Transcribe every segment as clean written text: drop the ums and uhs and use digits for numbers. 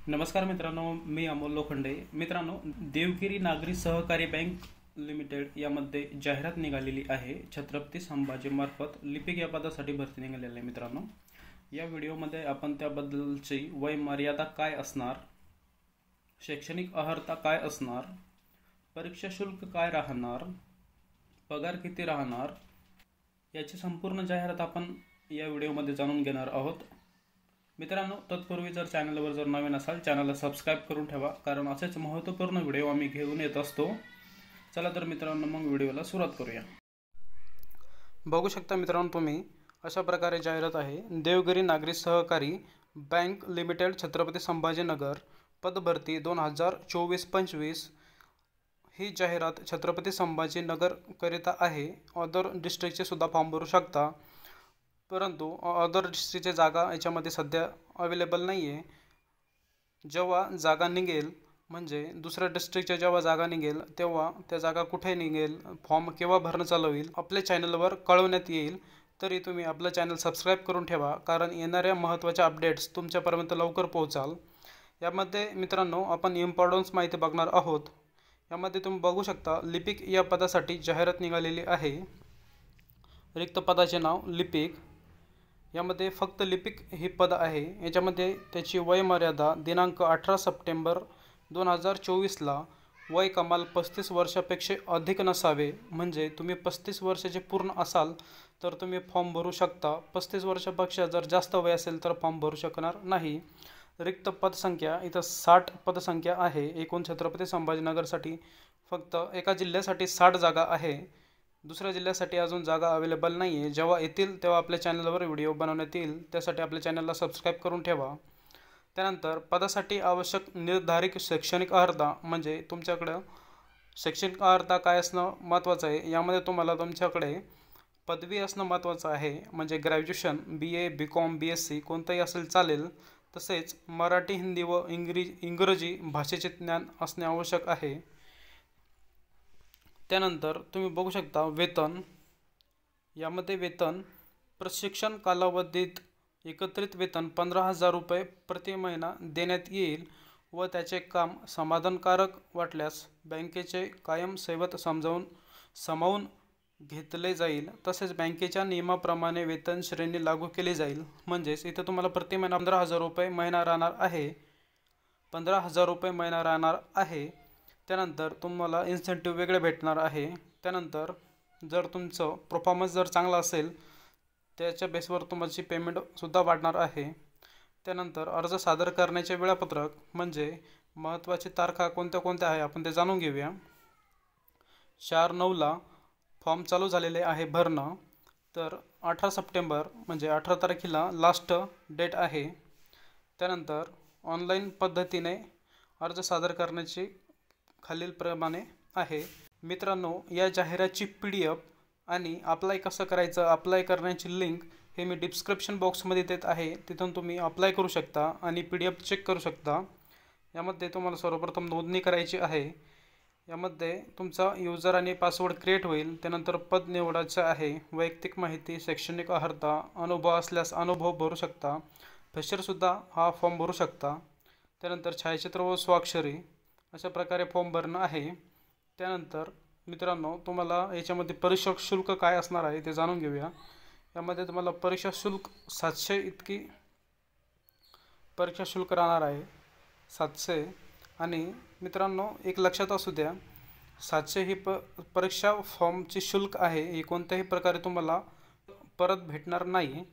नमस्कार मित्रांनो, मी अमोल लोखंडे. मित्रांनो, देवगिरी नागरी सहकारी बँक लिमिटेड यामध्ये जाहिरात निघालेली आहे. छत्रपती संभाजी मार्फत लिपिक या पदासाठी भरती निघालेली आहे. मित्रांनो, या व्हिडिओमध्ये आपण त्याबद्दलची वय मर्यादा काय असणार, शैक्षणिक अर्हता काय असणार, परीक्षा शुल्क काय राहणार, पगार किती राहणार याची संपूर्ण जाहिरात आपण या व्हिडिओमध्ये जाणून घेणार आहोत. मित्रांनो, तत्पूर्वी जर चॅनलवर जर नवीन असाल चॅनलला सबस्क्राईब करून ठेवा, कारण असेच महत्त्वपूर्ण व्हिडिओ आम्ही घेऊन येत असतो. चला तर मित्रांनो, मग व्हिडिओला सुरुवात करूया. बघू शकता मित्रांनो, तुम्ही अशा प्रकारे जाहिरात आहे. देवगिरी नागरी सहकारी बँक लिमिटेड छत्रपती संभाजीनगर पदभरती 2024-25 ही जाहिरात छत्रपती संभाजीनगर करिता आहे. अदर डिस्ट्रिक्टचे सुद्धा फॉर्म भरू शकता, परंतु अदर डिस्ट्रिक्टची जागा याच्यामध्ये सध्या अवेलेबल नाही आहे. जेव्हा जागा निघेल, म्हणजे दुसऱ्या डिस्ट्रिक्टच्या जेव्हा जागा निघेल तेव्हा त्या जागा कुठे निघेल, फॉर्म केव्हा भरणं चालू होईल आपल्या चॅनलवर कळवण्यात येईल. तरी तुम्ही आपलं चॅनल सबस्क्राईब करून ठेवा, कारण येणाऱ्या महत्त्वाच्या अपडेट्स तुमच्यापर्यंत लवकर पोहोचाल. यामध्ये मित्रांनो, आपण इम्पॉर्टन्स माहिती बघणार आहोत. यामध्ये तुम्ही बघू शकता, लिपिक या पदासाठी जाहिरात निघालेली आहे. रिक्त पदाचे नाव लिपिक. यामध्ये फक्त लिपिक ही पद आहे. याच्यामध्ये त्याची वयमर्यादा दिनांक 18 सप्टेंबर 2024ला वय कमाल 35 वर्षापेक्षा अधिक नसावे. म्हणजे तुम्ही 35 वर्षाचे पूर्ण असाल तर तुम्ही फॉर्म भरू शकता. 35 वर्षापेक्षा जर जास्त वय असेल तर फॉर्म भरू शकणार नाही. रिक्त पदसंख्या इथं 60 पदसंख्या आहे. एकूण छत्रपती संभाजीनगरसाठी फक्त एका जिल्ह्यासाठी 60 जागा आहे. दुसऱ्या जिल्ह्यासाठी अजून जागा अवेलेबल नाही आहे. जेव्हा येतील तेव्हा आपल्या चॅनलवर व्हिडिओ बनवण्यात येईल. त्यासाठी आपल्या चॅनलला सबस्क्राईब करून ठेवा. त्यानंतर पदासाठी आवश्यक निर्धारित शैक्षणिक अर्हता, म्हणजे तुमच्याकडं शैक्षणिक अर्हता काय असणं महत्त्वाचं आहे. यामध्ये तुम्हाला तुमच्याकडे पदवी असणं महत्त्वाचं आहे. म्हणजे ग्रॅज्युएशन, BA, BCom, BSc कोणतंही असेल चालेल. तसेच मराठी, हिंदी व इंग्रजी भाषेचे ज्ञान असणे आवश्यक आहे. त्यानंतर तुम्ही बघू शकता वेतन. यामध्ये वेतन प्रशिक्षण कालावधीत एकत्रित वेतन 15,000 रुपये प्रति महिना देण्यात येईल व त्याचे काम समाधानकारक वाटल्यास बँकेचे कायम सेवत सामावून घेतले जाईल. तसेच बँकेच्या नियमाप्रमाणे वेतन श्रेणी लागू केली जाईल. म्हणजेच इथं तुम्हाला प्रति महिना 15,000 रुपये महिना राहणार आहे. 15,000 रुपये महिना राहणार आहे. त्यानंतर तुम्हाला इन्सेंटिव्ह वेगळे भेटणार आहे. त्यानंतर जर तुमचं परफॉर्मन्स जर चांगला असेल त्याच्या बेसवर तुमची पेमेंटसुद्धा वाढणार आहे. त्यानंतर अर्ज सादर करण्याचे वेळापत्रक, म्हणजे महत्त्वाची तारखा कोणत्या कोणत्या आहे आपण ते जाणून घेऊया. 4/9ला फॉर्म चालू झालेले आहे भरणं. तर 18 सप्टेंबर म्हणजे 18 तारखेला लास्ट डेट आहे. त्यानंतर ऑनलाईन पद्धतीने अर्ज सादर करण्याची खालीलप्रमाणे आहे. मित्रांनो, या जाहिरातीची PDF आणि अप्लाय कसं करायचं, अप्लाय करण्याची लिंक हे मी डिस्क्रिप्शन बॉक्समध्ये देत आहे. तिथून तुम्ही अप्लाय करू शकता आणि PDF चेक करू शकता. यामध्ये तुम्हाला सर्वप्रथम नोंदणी करायची आहे. यामध्ये तुमचा यूजर आणि पासवर्ड क्रिएट होईल. त्यानंतर पद निवडायचं आहे. वैयक्तिक माहिती, शैक्षणिक अर्हता, अनुभव असल्यास अनुभव भरू शकता. फ्रेशरसुद्धा हा फॉर्म भरू शकता. त्यानंतर छायाचित्र व स्वाक्षरी अशा प्रकारे फॉर्म भरणं आहे. त्यानंतर मित्रांनो, तुम्हाला याच्यामध्ये परीक्षा शुल्क काय असणार आहे ते जाणून घेऊया. यामध्ये तुम्हाला परीक्षा शुल्क 700 इतकी परीक्षा शुल्क राहणार आहे. 700. आणि मित्रांनो, एक लक्षात असू द्या, 700 ही परीक्षा फॉर्मची शुल्क आहे. ही कोणत्याही प्रकारे तुम्हाला परत भेटणार नाही.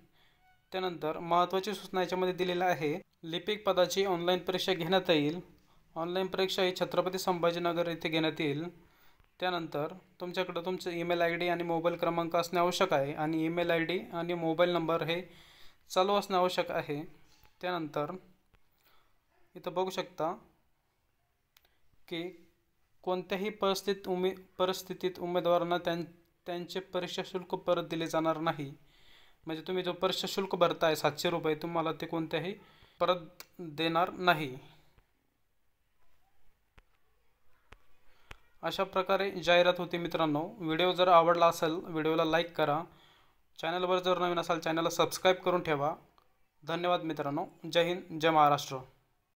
त्यानंतर महत्त्वाची सूचना याच्यामध्ये दिलेल्या आहे. लिपिक पदाची ऑनलाईन परीक्षा घेण्यात येईल. ऑनलाईन परीक्षा ही छत्रपती संभाजीनगर येथे घेण्यात येईल. त्यानंतर तुमच्याकडं तुमचं ईमेल ID आणि मोबाईल क्रमांक असणे आवश्यक आहे. आणि ईमेल ID आणि मोबाईल नंबर हे चालू असणे आवश्यक आहे. त्यानंतर इथं बघू शकता की कोणत्याही परिस्थितीत उमेदवारांना त्यांचे परीक्षा शुल्क परत दिले जाणार नाही. म्हणजे तुम्ही जो परीक्षा शुल्क भरताय 700 रुपये, तुम्हाला ते कोणत्याही परत देणार नाही. अशा प्रकारे जाहिरात होती. मित्रांनो, व्हिडिओ जर आवडला असेल व्हिडिओला लाईक करा. चॅनलवर जर नवीन असाल चॅनलला सबस्क्राईब करून ठेवा. धन्यवाद मित्रांनो. जय हिंद, जय महाराष्ट्र.